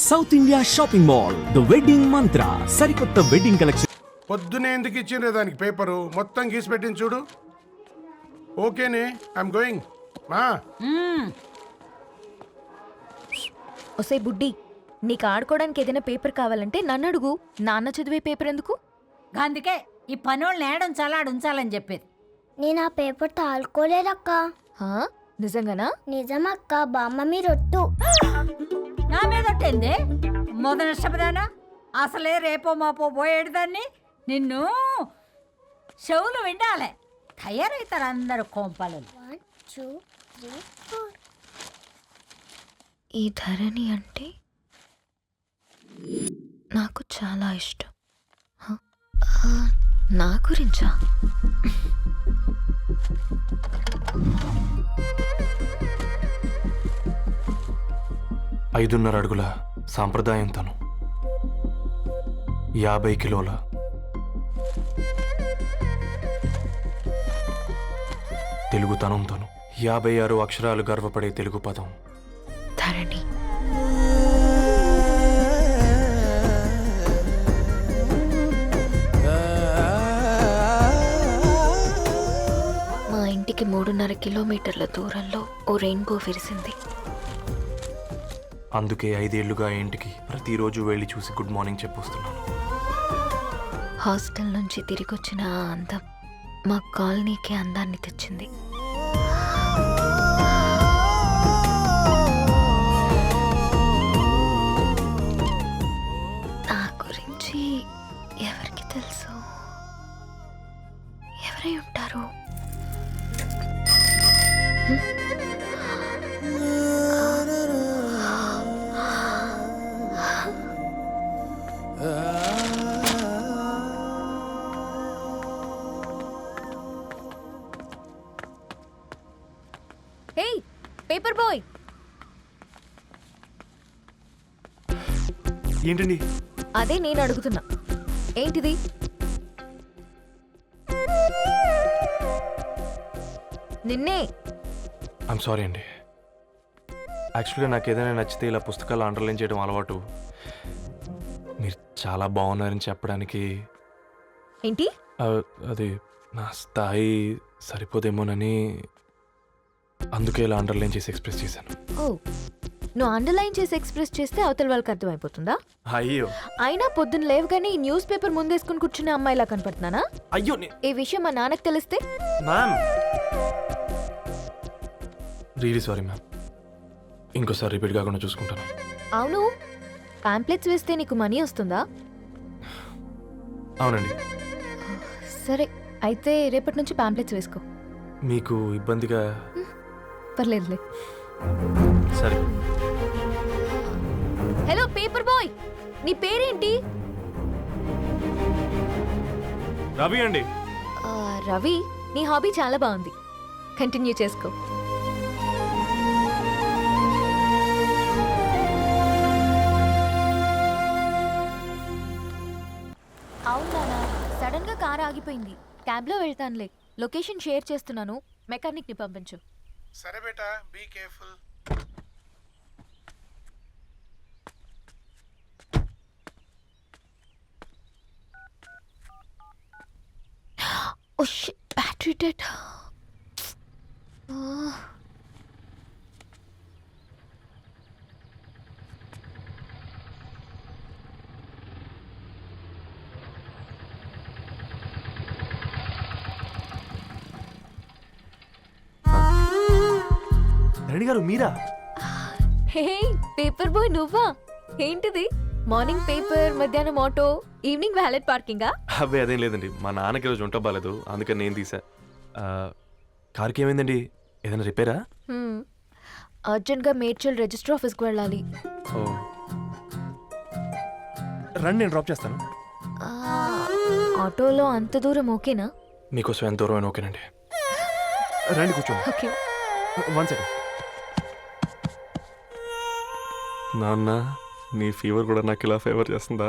South India shopping mall the wedding మంత్ర సరికొత్త wedding collection. పొద్దునే ఎందుకు ఇచ్చిండ్రే దానికి పేపరు మొత్తం గీసి పెట్టింది చూడు. ఓకేనే, ఐఎమ్ గోయింగ్. మా ఒసే బుడ్డి, నీకు ఆడుకోవడానికి ఏదైనా పేపర్ కావాలంటే నన్ను అడుగు. నాన్న చదివే పేపర్ ఎందుకు? అందుకే ఈ పనోళ్ళని ఏడుంచాలా ఉంచాలని చెప్పేది. నేను ఆ పేపర్ తాలుకోలేదక్క. హా? నిజంగానా? నిజమక్క, బామ్మ మీరొట్టు. నా మీద ఒట్టేంది మొదటి నష్టపదానా? అసలే రేపో మాపో పోయేడు దాన్ని. నిన్ను చెవులు వినాలే, తయారవుతారు అందరు కోంపాలు. 1 2 3 4. ఈ ధరణి అంటే నాకు చాలా ఇష్టం. హ? నా గురించా? 5.5 అడుగుల సాంప్రదాయం తను, 50 కిలోల తెలుగుతనం తను, 56 అక్షరాలు గర్వపడే తెలుగు పదం ధరణి. మా ఇంటికి 3.5 కిలోమీటర్ల దూరంలో ఓ రెయిన్బో విరిసింది. అందుకే 5 ఏళ్లుగా ఇంటికి ప్రతిరోజు వెళ్ళి చూసి గుడ్ మార్నింగ్ చెప్పొస్తున్నాను. హాస్టల్ నుంచి తిరిగొచ్చిన ఆ అందం మా కాలనీకి అందాన్ని తెచ్చింది. నా గురించి ఎవరికి తెలుసు? ఎవరై ఉంటారు? హే పేపర్ బాయ్, ఏంటండి? అదే నేను అడుగుతున్నా, ఏంటిది? నిన్నే. ఐఎమ్ సారీ అండి. యాక్చువల్గా నాకు ఏదైనా నచ్చితే ఇలా పుస్తకాలు అండర్లైన్ చేయడం అలవాటు. మీరు చాలా బాగున్నారని చెప్పడానికి ఏంటి? అది నా స్థాయి సరిపోదేమోనని అందుకే ఇలా అండర్లైన్ చేసి ఎక్స్ప్రెస్ చేశాను. ఓ, నువ్వు అండర్లైన్ చేసి ఎక్స్ప్రెస్ చేస్తే అవతల వాళ్ళకి అర్థమైపోతుందా? అయ్యో అయినా పొద్దున్న లేవగానే ఈ న్యూస్ పేపర్ ముందేసుకుని కూర్చునే అమ్మాయిలా కనపడుతున్నానా? అయ్యో ఈ విషయం మా నాన్నకు తెలిస్తే? Ma'am, really sorry ma'am. ఇంకోసారి రిపీట్ కాకుండా చూసుకుంటాను. అవును, పాంప్లెట్స్ వేస్తే నీకు మనీ వస్తుందా? అవునండి. సరే, అయితే రేపటి నుంచి పాంప్లెట్స్ వేసుకో. మీకు ఇబ్బందిగా? పర్లేదులే. సరే. హలో పేపర్ బాయ్, నీ పేరేంటి? రవి అండి. రవి, నీ హాబీ చాలా బాగుంది, కంటిన్యూ చేసుకో. అవునా, సడన్ గా కార్ ఆగిపోయింది. క్యాబ్లో వెళ్తానులే. లొకేషన్ షేర్ చేస్తున్నాను, మెకానిక్ ని పంపించు. సరే బేటా, be careful. Oh shit, battery dead. Dharani గారు మీరా? హే పేపర్ బాయ్, నువ్వా? ఏంటిది? మార్నింగ్ పేపర్, మధ్యాహ్నం ఆటో, ఈవినింగ్ వ్యాలెట్ పార్కింగా? అబ్బాయి అదేం లేదండి, మా నాన్నకి రోజు ఉంట బాగాలేదు, అందుకని నేను తీసా. కార్కి ఏమైందండి? ఏదైనా రిపేరా? అర్జెంట్గా మేడ్చల్ రిజిస్టర్ ఆఫీస్కి వెళ్ళాలి. ఓ రండి, నేను డ్రాప్ చేస్తాను. ఆటోలో అంత దూరం ఓకేనా? మీకోసం ఎంత దూరం అయినా ఓకేనండి. రండి కూర్చోండి. ఓకే. 1 సెకండ్. నాన్న, నీ ఫీవర్ కూడా నాకు ఇలా ఫేవర్ చేస్తుందా?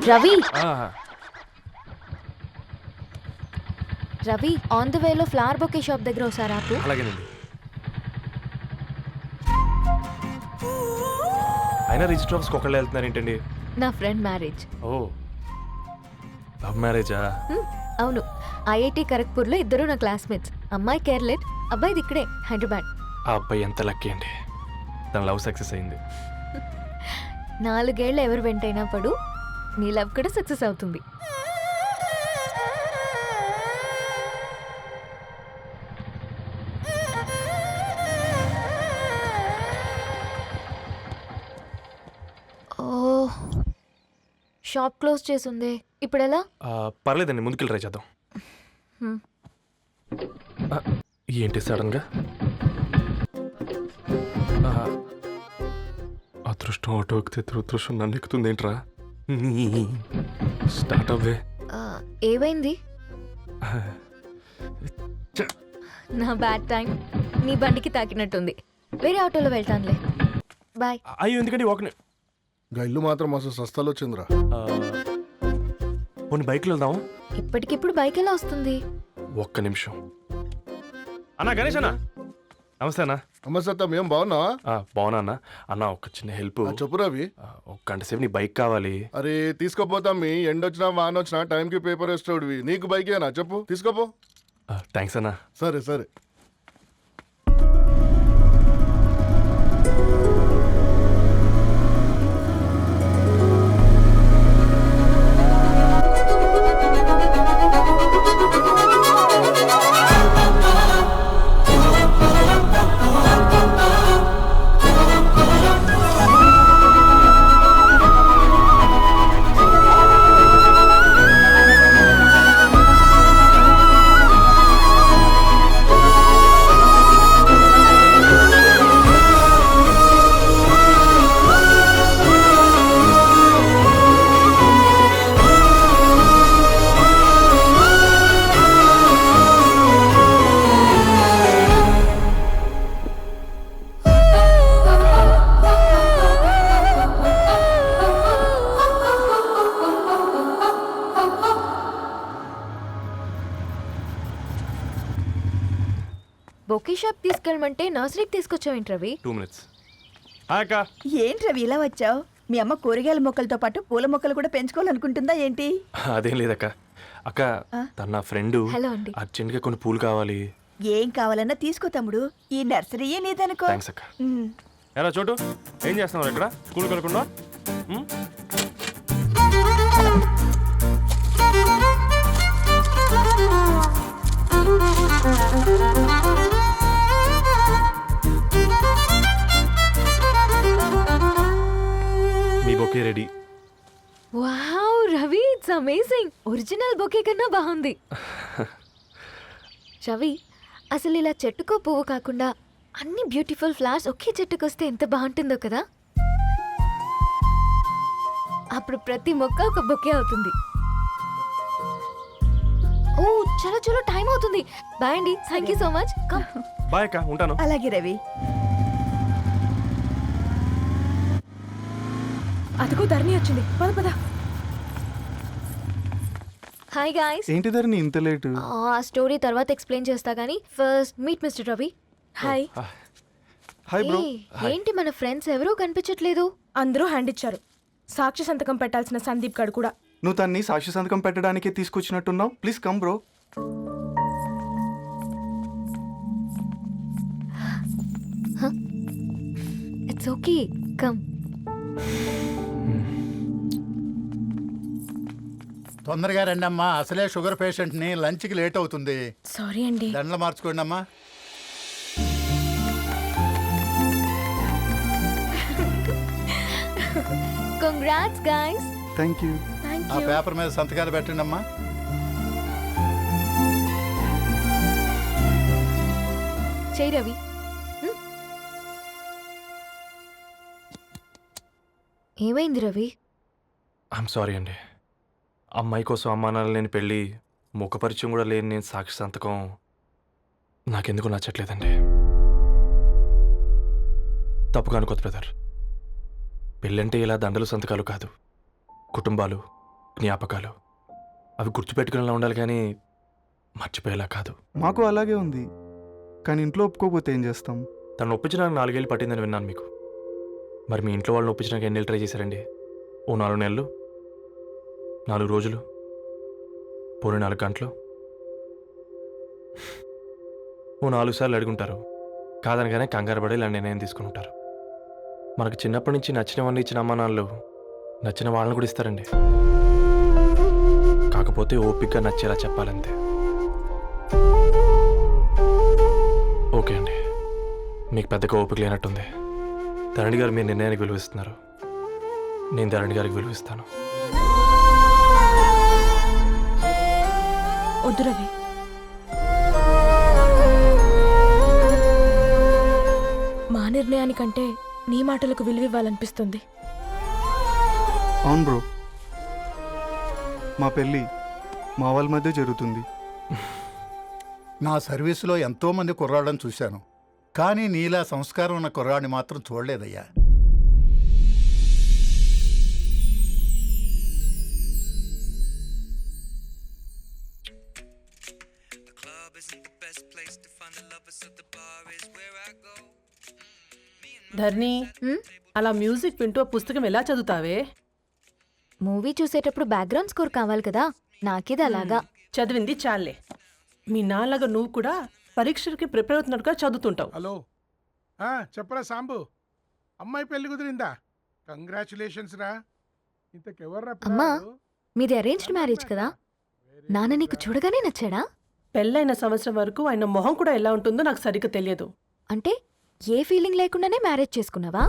రవి, రవి ఆన్ ద వేలో ఫ్లవర్ బొకే షాప్ దగ్గర ఒకసారి ఆపు. అలాగేనండి. అయినా రిజిస్టర్ ఆఫీస్కి ఒకళ్ళు వెళ్తున్నారు ఏంటండి? నా ఫ్రెండ్ మ్యారేజ్. ఓ, లవ్ మ్యారేజా? అవును, ఐఐటి ఖరగ్పూర్లో ఇద్దరు నా క్లాస్మేట్స్. అమ్మాయి కేర్లెట్, అబ్బాయిది ఇక్కడే హైదరాబాద్. ఆ అబ్బాయి ఎంత లక్కీ అండి, తన లవ్ సక్సెస్ అయింది. 4 ఏళ్ళు ఎవరు వెంటైనా పడు, నీ లవ్ కూడా సక్సెస్ అవుతుంది. ఓ, షాప్ క్లోజ్ చేసుంది, ఇప్పుడు ఎలా? పర్లేదండి, ముందుకెళ్ళి ట్రై చేద్దాం. హ్మ్. ఆ, ఏంటి సడన్గా? అదృష్టం ఆటో ఎక్కితే దురదృష్టం నన్ను ఎక్కుతుంది ఏంట్రా? స్టార్ట్ అవ్వే. ఏమైంది? నా బ్యాడ్ టైం నీ బండికి తాకినట్టుంది. వేరే ఆటోలో వెళ్తానులే, బాయ్. అయ్యో ఎందుకండి ఒక గా ఇల్లు మాత్రం అసలు సస్తాలో వచ్చిందిరా. కొన్ని బైక్లో వెళ్దాం. ఇప్పటికిప్పుడు బైక్ ఎలా వస్తుంది? ఒక్క నిమిషం. అన్నా గణేష్ అన్న, నమస్తే అన్న. అమ్మసత్తం ఏం బాగున్నావా? బాగున్నా అన్న. అన్న ఒక చిన్న హెల్ప్. చెప్పు రవి. ఒక గంట సేపు నీ బైక్ కావాలి. అరే తీసుకోపోతాం, మీ ఎండొచ్చినా వాన వచ్చినా టైంకి పేపర్ వేస్తాడువి. నీకు బైకేనా చెప్పు, తీసుకోపో. థ్యాంక్స్ అన్న. సరే సరే. బొకే షాప్ తీసుకెళ్ళమంటే నర్సరీకి తీసుకొచ్చావేంటి రవి? 2 minutes. అక్క, ఏంటి రవి ఇలా వచ్చావు? మీ అమ్మ కూరగాయల మొక్కలతో పాటు పూల మొక్కలు కూడా పెంచుకోవాలనుకుంటుందా ఏంటి? అదేం లేదక్క. అక్క, తన నా ఫ్రెండ్ హలో అండి. అర్జెంట్గా కొన్ని పూలు కావాలి. ఏం కావాలన్నా తీసుకో తమ్ముడు, ఈ నర్సరీయే నీదనుకో. థ్యాంక్స్ అక్క. ఉమ్. ఎలా చోటు, ఏం చేస్తున్నావు ఇక్కడ? స్కూల్కి వెళ్ళకుండా? మీ bouquet ready. Wow Ravi, it's amazing. Original bouquet కన్నా బాగుంది. రవి, అసలు ఇలా చెట్టుకో పువ్వు కాకుండా అన్ని బ్యూటిఫుల్ ఫ్లవర్స్ ఒకే చెట్టుకొస్తే ఎంత బాగుంటుందో కదా. అప్పుడు ప్రతి మొక్క ఒక బొకే అవుతుంది. ఓ చలో చలో, టైం అవుతుంది. బాయ్ అండి, thank you so much. Come. Bye అక్క, ఉంటాను. అలాగే రవి. అదిగో ధరణి వచ్చింది, పద పద. Hi guys. ఏంటి ధరణి ఇంత లేటు? ఆ స్టోరీ తర్వాత ఎక్స్ప్లెయిన్ చేస్తా గానీ first meet mister Ravi. Hi. Hi bro. ఏంటి మన ఫ్రెండ్స్ ఎవరూ కనిపించట్లేదు? అందరూ హ్యాండ్ ఇచ్చారు. సాక్షి సంతకం పెట్టాల్సిన సందీప్ గడు కూడా. నువ్వు తన్ని సాక్షి సంతకం పెట్టడానికే తీసుకొచ్చినట్టున్నావు. Please come bro. It's okay, come. తొందరగా రండమ్మా, అసలే షుగర్ పేషెంట్ని, లంచ్కి లేట్ అవుతుంది. సారీ అండి. దండలు మార్చుకోండి అమ్మా. Congrats guys. Thank you. ఆ పేపర్ మీద సంతకాలు పెట్టండి అమ్మా. చేయి రవి. ఏమైంది రవి? ఐఎమ్ సారీ అండి. అమ్మాయి కోసం అమ్మానాలు లేని పెళ్ళి, ముఖపరిచయం కూడా లేని నేను సాక్షి సంతకం నాకెందుకు నచ్చట్లేదండి. తప్పుగా అనుకోదు బ్రదర్. పెళ్ళంటే ఇలా దండలు సంతకాలు కాదు, కుటుంబాలు, జ్ఞాపకాలు, అవి గుర్తుపెట్టుకునేలా ఉండాలి. కానీ మర్చిపోయేలా కాదు. మాకు అలాగే ఉంది, కానీ ఇంట్లో ఒప్పుకోకపోతే ఏం చేస్తాం? తను ఒప్పించడానికి 4 ఏళ్ళు పట్టిందని విన్నాను మీకు. మరి మీ ఇంట్లో వాళ్ళని ఒప్పించడానికి ఎన్ని ఏళ్ళు ట్రై చేశారండి? ఓ 4 నెలలు, 4 రోజులు, పోనీ 4 గంటలు, ఓ 4 సార్లు అడుగుంటారు. కాదనగానే కంగారు పడి ఇలా నిర్ణయం తీసుకుని ఉంటారు. మనకు చిన్నప్పటి నుంచి నచ్చినవన్నీ ఇచ్చిన అమ్మా నాన్నలు నచ్చిన వాళ్ళని కూడా ఇస్తారండి. కాకపోతే ఓపికగా నచ్చేలా చెప్పాలంతే. ఓకే అండి, మీకు పెద్దగా ఓపిక లేనట్టుంది. ధరణి గారు మీ నిర్ణయానికి విలువిస్తున్నారు, నేను ధరణి గారికి విలువిస్తాను. వద్దు రవి, మా నిర్ణయానికంటే నీ మాటలకు విలువివ్వాలనిపిస్తుంది. అవును బ్రో, మా పెళ్ళి మా వాళ్ళ మధ్య జరుగుతుంది. నా సర్వీసులో ఎంతో మంది కుర్రాళ్ళని చూశాను, కానీ నీలా సంస్కారం ఉన్న కుర్రాడిని మాత్రం చూడలేదయ్యా. ధర్ని, హ్మ్? అలా మ్యూజిక్ వింటూ పుస్తకం ఎలా చదువుతావే? మూవీ చూసేటప్పుడు బ్యాక్గ్రౌండ్ స్కోర్ కావాలి కదా, నాకిది అలాగా. చదివింది చాలే. మీ నాన్నగా నువ్వు కూడా పరీక్షలకి ప్రిపేర్ అవుతున్నట్టుగా చదువుతుంటావు. హలో, చెప్పరా సాంబు, అమ్మాయి పెళ్లి కుదిరిందా? కంగ్రాచులేషన్స్ రా. ఇంతకెవర్రా అమ్మా, పిల్లాడు? మీది అరేంజ్డ్ మ్యారేజ్ కదా, నాన్న నీకు చూడగానే నచ్చాడా? పెళ్ళైన సంవత్సరం వరకు ఆయన మొహం కూడా ఎలా ఉంటుందో నాకు సరిగ్గా తెలియదు. అంటే ఏ ఫీలింగ్ లేకుండానే మ్యారేజ్ చేసుకున్నావా?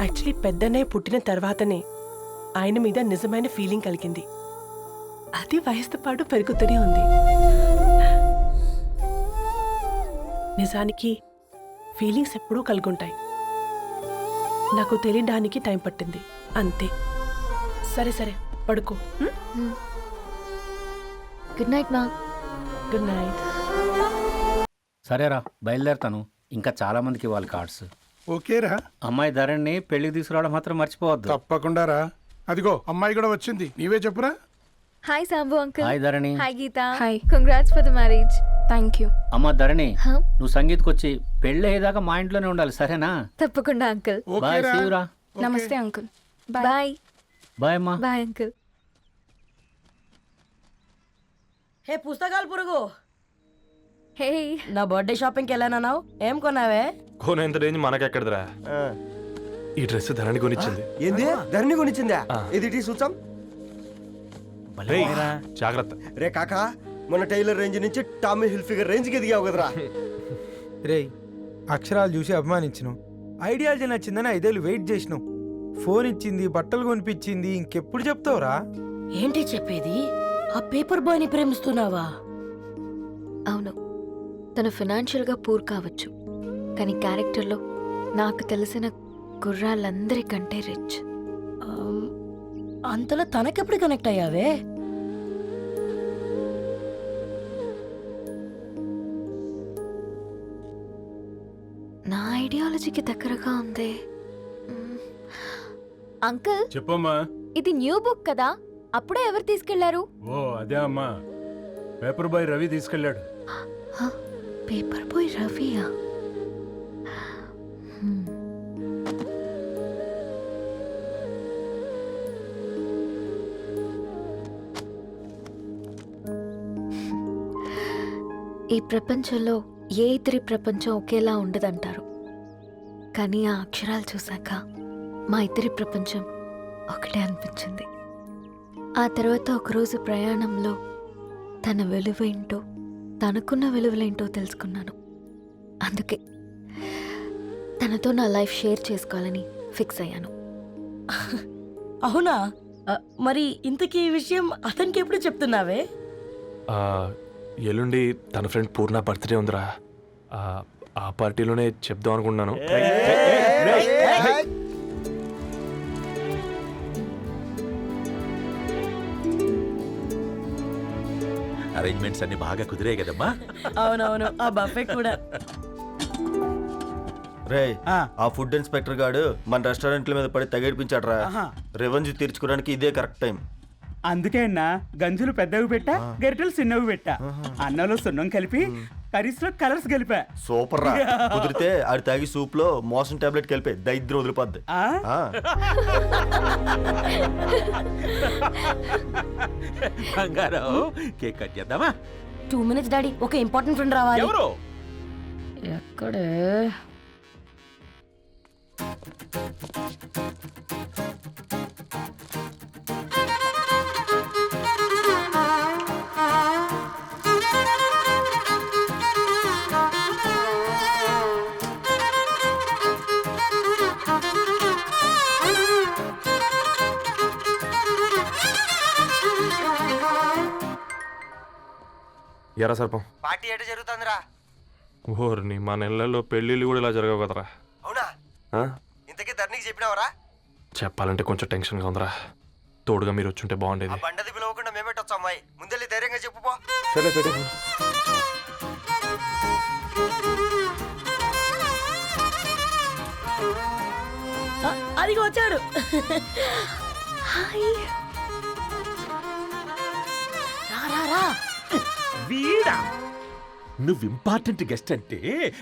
యాక్చువల్లీ పెద్దనే పుట్టిన తర్వాతనే ఆయన మీద నిజమైన ఫీలింగ్ కలిగింది. అది వయసుతో పాటు పెరుగుతూనే ఉంది. నిజానికి ఫీలింగ్స్ ఎప్పుడూ కలుగుంటాయి, నాకు తెలియడానికి టైం పట్టింది అంతే. సరే సరే, పడుకో. గుడ్ నైట్ మా. Good night. సరేరా, బయలుదేరుతాను. ఇంకా చాలా మందికి ఇవ్వాలి కార్డ్స్. ఓకేరా, అమ్మాయి ధరణి పెళ్లికి తీసుకురావడం మాత్రం మర్చిపోవద్దు. తప్పకుండా రా. అదిగో అమ్మాయి కూడా వచ్చింది, నీవే చెప్పురా. Hi Sambu uncle. Hi Dharani. Hi Geetha. Hi. Congrats for the marriage. Thank you. అమ్మ ధరణి, Huh? నువ్వు సంగీత్కి వచ్చి పెళ్ళి అయ్యేదాకా మా ఇంట్లోనే ఉండాలి, సరేనా? తప్పకుండా అంకుల్. బాయ్, ఓకేరా. సీవురా. ఓకే. నమస్తే అంకుల్. బాయ్. బాయ్ అమ్మా. Bye uncle. హే పుస్తకాలు పురుగు, హే, నా బర్త్డే షాపింగ్కి వెళ్ళానన్నావు, ఏం కొన్నావే? కోనేంత రేంజ్ మనకెక్కడదిరా. ఈ డ్రెస్ ధరణి కొనిచ్చింది. ఏంది ధరణి కొనిచ్చిందా? ఆ. ఇది టీ చూసాం. రేయ్, జాగ్రత్త. రే కాకా, మన టైలర్ రేంజ్ నుంచి టామీ హిల్ఫిగర్ రేంజ్కి ఎదిగావు కదరా. రే, అక్షరాలు చూసి అభిమానించను, ఐడియాలజీ నచ్చిందని 5 ఏళ్ళు వెయిట్ చేసినావు. ఫోన్ ఇచ్చింది, బట్టలు కొనిపించింది, ఇంకెప్పుడు చెప్తావురా? ఏంటి చెప్పేది? ఆ పేపర్ బాయ్ ని ప్రేమిస్తున్నావా? అవును, తను ఫినాన్షియల్గా పూర్ కావచ్చు, కానీ క్యారెక్టర్లో నాకు తెలిసిన కుర్రాళ్ళందరికంటే రిచ్. అంతలో తనకెప్పుడు కనెక్ట్ అయ్యావే? నా ఐడియాలజీకి దగ్గరగా ఉంది. అంకుల్, చెప్పమ్మా. ఇది న్యూ బుక్ కదా, అప్పుడే ఎవరు తీసుకెళ్లారు? ఓ అదే అమ్మా, పేపర్ బాయ్ రవి తీసుకెళ్ళాడు. పేపర్ బాయ్ రవియా? ఈ ప్రపంచంలో ఏ ఇద్దరి ప్రపంచం ఒకేలా ఉండదంటారు, కానీ ఆ అక్షరాలు చూశాక మా ఇద్దరి ప్రపంచం ఒకటే అనిపించింది. ఆ తర్వాత ఒకరోజు ప్రయాణంలో తన విలువేంటో, తనకున్న విలువలేంటో తెలుసుకున్నాను. అందుకే తనతో నా లైఫ్ షేర్ చేసుకోవాలని ఫిక్స్ అయ్యాను. అవునా? మరి ఇంతకీ ఈ విషయం అతనికి ఎప్పుడు చెప్తున్నావే? ఎల్లుండి తన ఫ్రెండ్ పూర్ణ బర్త్డే ఉందిరా. ఆ పార్టీలోనే చెప్దాం అనుకుంటున్నాను. అరేంజ్మెంట్స్ అన్ని బాగా కుదిరే కదమ్మా. అవునవును, ఆ బఫే కూడా. రే, ఆ ఫుడ్ ఇన్స్పెక్టర్ గాడు మన రెస్టారెంట్ల మీద పడి తగేడిపించాడు రా. రెవెన్యూ తీర్చుకోవడానికి ఇదే కరెక్ట్ టైం. అందుకే అన్న గంజులు పెద్దవి పెట్టా గరిటెలు చిన్నవి పెట్టా అన్నంలో సున్నం కలిపి కర్రీస్లో కలర్స్ కలిపా. సూపర్ రా. కుదిరితే ఆడి తాగి సూప్ లో మోషన్ టాబ్లెట్ కలిపి దరిద్రం వదిలిపోద్ది. బంగారం కేక్ కట్ చేద్దామా? 2 minutes డాడీ, ఒక ఇంపార్టెంట్ ఫ్రెండ్ రావాలి. ఎవరు? ఎక్కడే? ఎరా సర్పం, పార్టీ ఎట జరుగుతుందిరా? ఓర్ని మా నెలల్లో పెళ్ళిళ్ళు కూడా ఇలా జరగవు కదరా. అవునా? ఇంతకీ ధరణికి చెప్పినావరా? చెప్పాలంటే కొంచెం టెన్షన్గా ఉందిరా. తోడుగా మీరు వచ్చుంటే బాగుండేది. బండది పిలవకుండా మేమేటొచ్చు అమ్మాయి. ముందెళ్ళి ధైర్యంగా చెప్పుపో. సరే పెట్టే. అదిగో వచ్చాడు. వీడా? నువ్వు ఇంపార్టెంట్ గెస్ట్ అంటే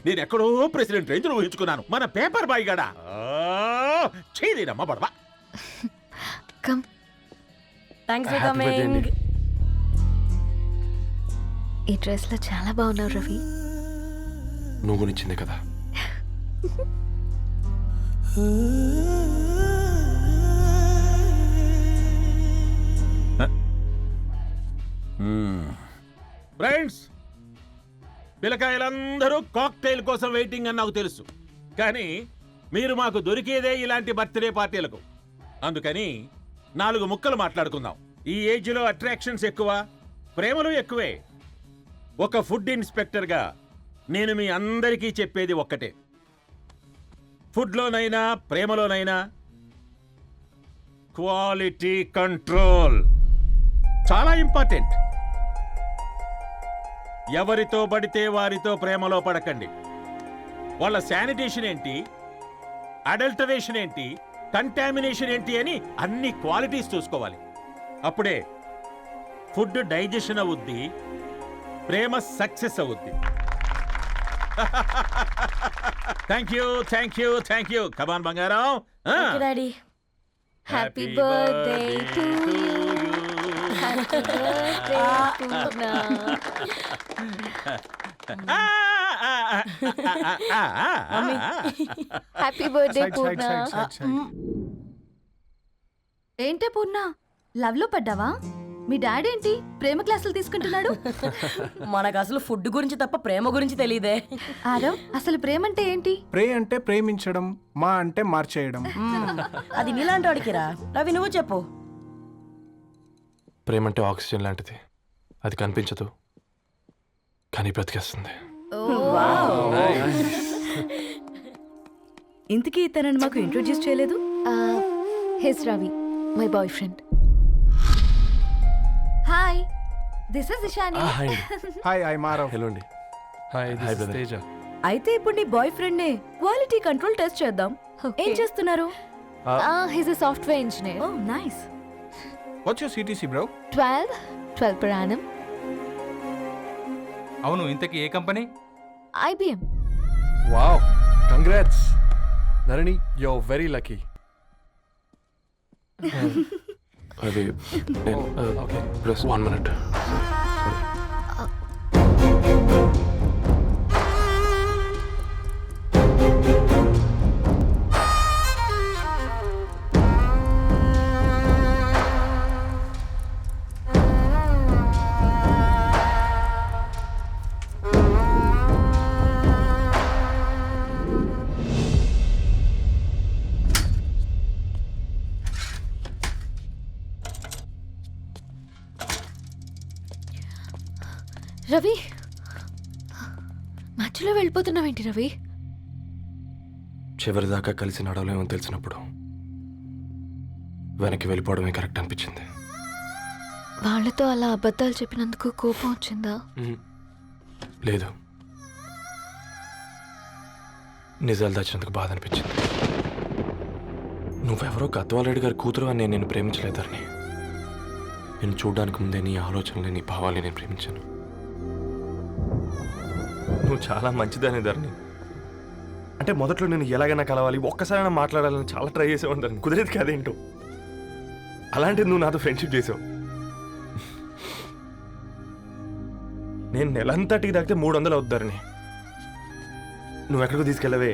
నేను ఎక్కడో ప్రెసిడెంట్ రేంజ్ లో ఊహించుకున్నాను. మన పేపర్ బాయ్ గడా చేయలేదమ్మా బడవా. Thanks for coming. ఈ డ్రెస్ లో చాలా బాగున్నావు రవి. నువ్వు గురించిందే కదా. ఫ్రెండ్స్, పిల్లకాయలందరూ కాక్టైల్ కోసం వెయిటింగ్ అని నాకు తెలుసు. కానీ మీరు మాకు దొరికేదే ఇలాంటి బర్త్డే పార్టీలకు. అందుకని 4 ముక్కలు మాట్లాడుకుందాం. ఈ ఏజ్లో అట్రాక్షన్స్ ఎక్కువ, ప్రేమలు ఎక్కువే. ఒక ఫుడ్ ఇన్స్పెక్టర్గా నేను మీ అందరికీ చెప్పేది ఒక్కటే. ఫుడ్లోనైనా ప్రేమలోనైనా క్వాలిటీ కంట్రోల్ చాలా ఇంపార్టెంట్. ఎవరితో పడితే వారితో ప్రేమలో పడకండి. వాళ్ళ శానిటేషన్ ఏంటి, అడల్టరేషన్ ఏంటి, కంటామినేషన్ ఏంటి అని అన్ని క్వాలిటీస్ చూసుకోవాలి. అప్పుడే ఫుడ్ డైజెషన్ అవుద్ది, ప్రేమ సక్సెస్ అవుద్ది. Thank you, thank you, thank you. Come on బంగారం. Daddy, happy birthday to you. Happy birthday Purna. Happy birthday Purna. ఏంటే పూర్ణ, లవ్ లో పడ్డావా? మీ డాడీ ఏంటి ప్రేమ క్లాసులు తీసుకుంటున్నాడు? మనకు అసలు ఫుడ్ గురించి తప్ప ప్రేమ గురించి తెలియదే. ఆరవ్, అసలు ప్రేమ అంటే ఏంటి? ప్రే అంటే ప్రేమించడం, మా అంటే మార్చేయడం. అది నీలాంటి వాడికిరా. రవి, నువ్వు చెప్పు. ప్రేమ అంటే ఆక్సిజన్ లాంటిది. అది కనిపించదు కానీ బ్రతికేస్తుంది. ఇంతకీ తనని మాకు ఇంట్రొడ్యూస్ చేయలేదు. He's Ravi, my boyfriend. Hi, this is Ishani. Hi, I Maarav. Hello అండి. హాయ్ తేజ. అయితే ఇప్పుడు నీ బాయ్ ఫ్రెండ్ నే క్వాలిటీ కంట్రోల్ టెస్ట్ చేద్దాం. ఏం చేస్తున్నారు? He's a software engineer. Oh nice. What's your CTC bro? 12 per annum. అవును, ఇంతకీ ఏ కంపెనీ? IBM. Wow, congrats Dharani, you are very lucky. అది ఓకే, ప్లస్ 1 minute. రవి, మధ్యలో వెళ్ళిపోతున్నావేంటి రవి? చివరిదాకా కలిసి నడవలేమో తెలిసినప్పుడు వెనక్కి వెళ్ళిపోవడమే కరెక్ట్ అనిపించింది. వాళ్ళతో అలా అబద్ధాలు చెప్పినందుకు కోపం వచ్చిందా? లేదు, నిజాలు దాచినందుకు బాధ అనిపించింది. నువ్వెవరో గద్వాల్ రెడ్డి గారి కూతురు అని నేను నిన్ను ప్రేమించలేదని. నేను చూడడానికి ముందే నీ ఆలోచనలు నీ భావాలని నేను ప్రేమించాను. నువ్వు చాలా మంచిదనే ధరణి. అంటే మొదట్లో నేను ఎలాగైనా కలవాలి, ఒక్కసారైనా మాట్లాడాలని చాలా ట్రై చేసేవాడిని ధరణి. కుదిరేది కాదేంటో. అలాంటిది నువ్వు నాతో ఫ్రెండ్షిప్ చేసావు. నేను నెలంతటికి తాగితే 300 అవుతారని. నువ్వు ఎక్కడికో తీసుకెళ్ళవే,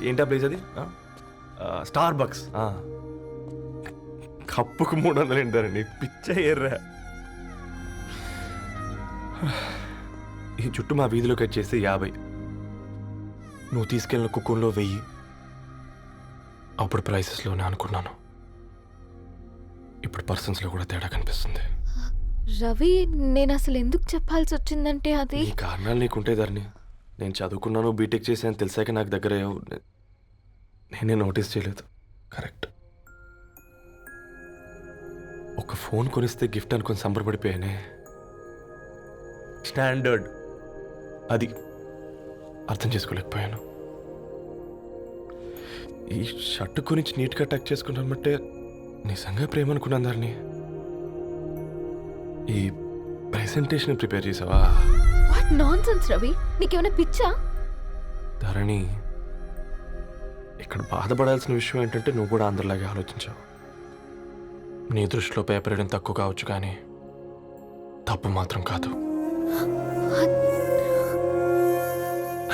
ఏంటా ప్లేస్ అది? Star bucks. కప్పుకు 300 ఏంటారండి, పిచ్చ ఎర్రా. ఈ చుట్టూ మా వీధిలో కట్ చేస్తే 50. నువ్వు తీసుకెళ్ళిన కుక్కర్లో 1000. అప్పుడు ప్రైసెస్లోనే అనుకున్నాను, ఇప్పుడు పర్సన్స్లో కూడా తేడా కనిపిస్తుంది. రవి, నేను అసలు ఎందుకు చెప్పాల్సి వచ్చిందంటే అది ఈ కారణాలు నీకుంటే ధరణి. నేను చదువుకున్నాను, బీటెక్ చేశాను తెలిసాక నాకు దగ్గర నేనే నోటీస్ చేయలేదు. కరెక్ట్. ఒక ఫోన్ కొనిస్తే గిఫ్ట్ అనుకొని సంబరపడిపోయానే. స్టాండర్డ్ అది అర్థం చేసుకోలేకపోయాను. ఈ షర్ట్ గురించి నీట్గా టక్ చేసుకుంటామంటే నిజంగా ప్రేమ అనుకున్నాను ధరణి. ఈ ప్రెజెంటేషన్ ప్రిపేర్ చేసావా? వాట్ నాన్సెన్స్ రవి, నీకేమైనా పిచ్చా? ధరణి, ఇక్కడ బాధపడాల్సిన విషయం ఏంటంటే నువ్వు కూడా అందరిలాగే ఆలోచించావు. నీ దృష్టిలో పేపర్ వేయడం తక్కువ కావచ్చు, కానీ తప్పు మాత్రం కాదు.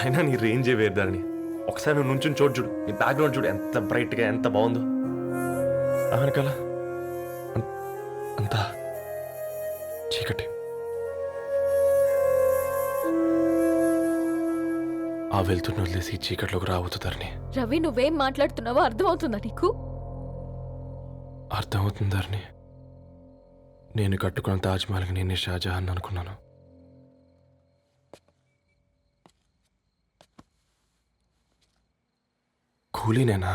అయినా నీ రేంజే వేరు ధరణి. ఒకసారి నువ్వు నుంచుని చోటు చూడు, నీ బ్యాక్గ్రౌండ్ చూడు ఎంత బ్రైట్గా, ఎంత బాగుందో. వెనకాల అంతా చీకటి. ఆ వెళ్తున్న వదిలేసి ఈ చీకట్లోకి రావుతుందని. రవి, నువ్వేం మాట్లాడుతున్నావో అర్థమవుతుందా నీకు? అర్థమవుతుందని. నేను కట్టుకున్న తాజ్మహల్కి నేనే షాజహాన్ అనుకున్నాను. కూలీనేనా?